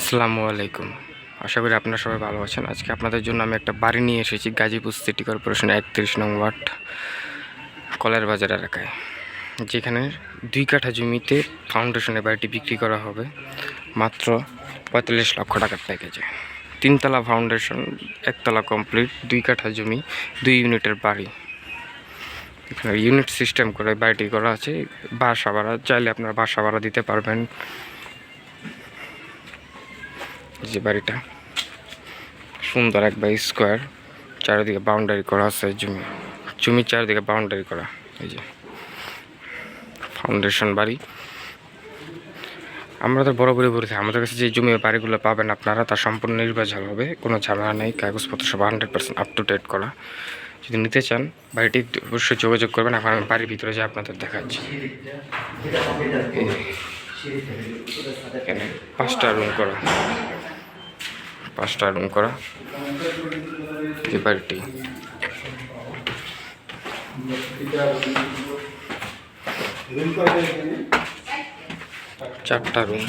আসসালামু আলাইকুম। আশা করি আপনারা সবাই ভালো আছেন। আজকে আপনাদের জন্য আমি একটা বাড়ি নিয়ে এসেছি গাজীপুর সিটি কর্পোরেশন ৩১ নং ওয়ার্ড কলের বাজার এলাকায়, যেখানে ২ কাঠা জমিতে ফাউন্ডেশনের বাড়িটি বিক্রি করা হবে মাত্র ৪৫ লক্ষ টাকার প্যাকেজে। ৩ তলা ফাউন্ডেশন, ১ তলা কমপ্লিট, ২ কাঠা জমি, ২ ইউনিটের বাড়ি। এখানে ইউনিট সিস্টেম করে বাড়িটি করা আছে। বাসা ভাড়া চাইলে আপনারা বাসা ভাড়া দিতে পারবেন। যে বাড়িটা সুন্দর ১/স্কোয়ার, চারিদিকে বাউন্ডারি করা আছে। জমির চারিদিকে বাউন্ডারি করা। এই যে ফাউন্ডেশন বাড়ি। আমরা তো বরাবরই বলেছি, আমাদের কাছে যে জমি বাড়িগুলো পাবেন আপনারা, তা সম্পূর্ণ নির্ভেজাল হবে, কোনো ঝামেলা নেই, কাগজপত্র সব 100% আপ টু ডেট করা। যদি নিতে চান বাড়িটি অবশ্যই যোগাযোগ করবেন। এখন আমি বাড়ির ভিতরে যে আপনাদের দেখাচ্ছি। এখানে 5টা রুম করা, 5টা রুম করা যে বাড়িটি। 4টা রুম।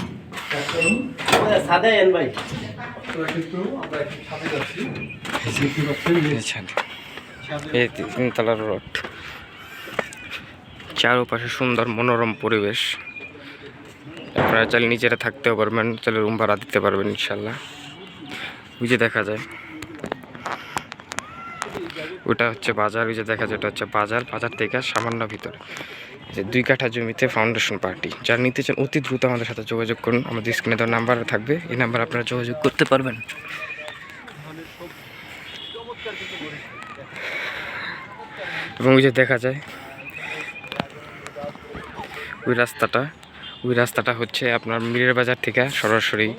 এই 3 তলার রোড, চারপাশে সুন্দর মনোরম পরিবেশ। আপনারা চাইলে নিজেরা থাকতেও পারবেন, চাইলে রুম ভাড়া দিতে পারবেন ইনশাল্লাহ। ওই যে দেখা যায় ওটা হচ্ছে বাজার, ওই যে দেখা যায় ওটা হচ্ছে বাজার। বাজার থেকে সামান্য ভিতরে যে 2 কাঠা জমিতে ফাউন্ডেশন পার্টি। যারা নিতে চান অতি দ্রুত আমাদের সাথে যোগাযোগ করুন। আমাদের স্ক্রিনে দেওয়া নাম্বার থাকবে, এই নাম্বার আপনারা যোগাযোগ করতে পারবেন। এবং ওই যে দেখা যায় ওই রাস্তাটা হচ্ছে আপনার মিরের বাজার থেকে সরাসরি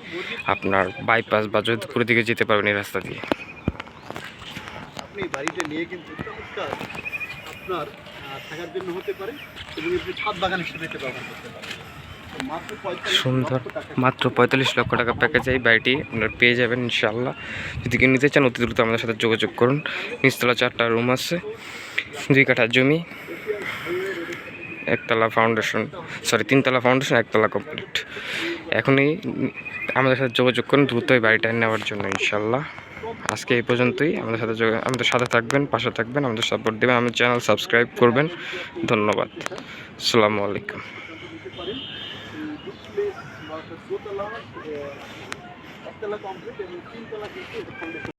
আপনার বাইপাস বা যোধপুর দিকে যেতে পারবেন এই রাস্তা দিয়ে। আপনি বাড়িতে নিয়ে কিন্তু চমৎকার আপনার থাকার জন্য হতে পারে, এবং আপনি ছাদ বাগান হিসেবে ব্যবহার করতে পারেন। সুন্দর, মাত্র ৪৫ লক্ষ টাকা প্যাকেজে এই বাড়িটি আপনারা পেয়ে যাবেন ইনশাআল্লাহ। যদি কেউ নিতে চান অতি দ্রুত আমাদের সাথে যোগাযোগ করুন। নিচতলা 4টা রুম আছে, 2 কাঠা জমি, 1 তলা ফাউন্ডেশন, 3 তলা ফাউন্ডেশন, 1 তলা কমপ্লিট। এখনই আমাদের সাথে যোগাযোগ করুন দ্রুতই বাড়িটা নেওয়ার জন্য ইনশাআল্লাহ। আজকে এই পর্যন্তই। আমাদের সাথে থাকবেন, পাশে থাকবেন, আমাদের সাপোর্ট দেবেন, আমাদের চ্যানেল সাবস্ক্রাইব করবেন। ধন্যবাদ। আসসালামু আলাইকুম। দোতলা, 1তলা কমপ্লিট এবং 3তলা কিন্তু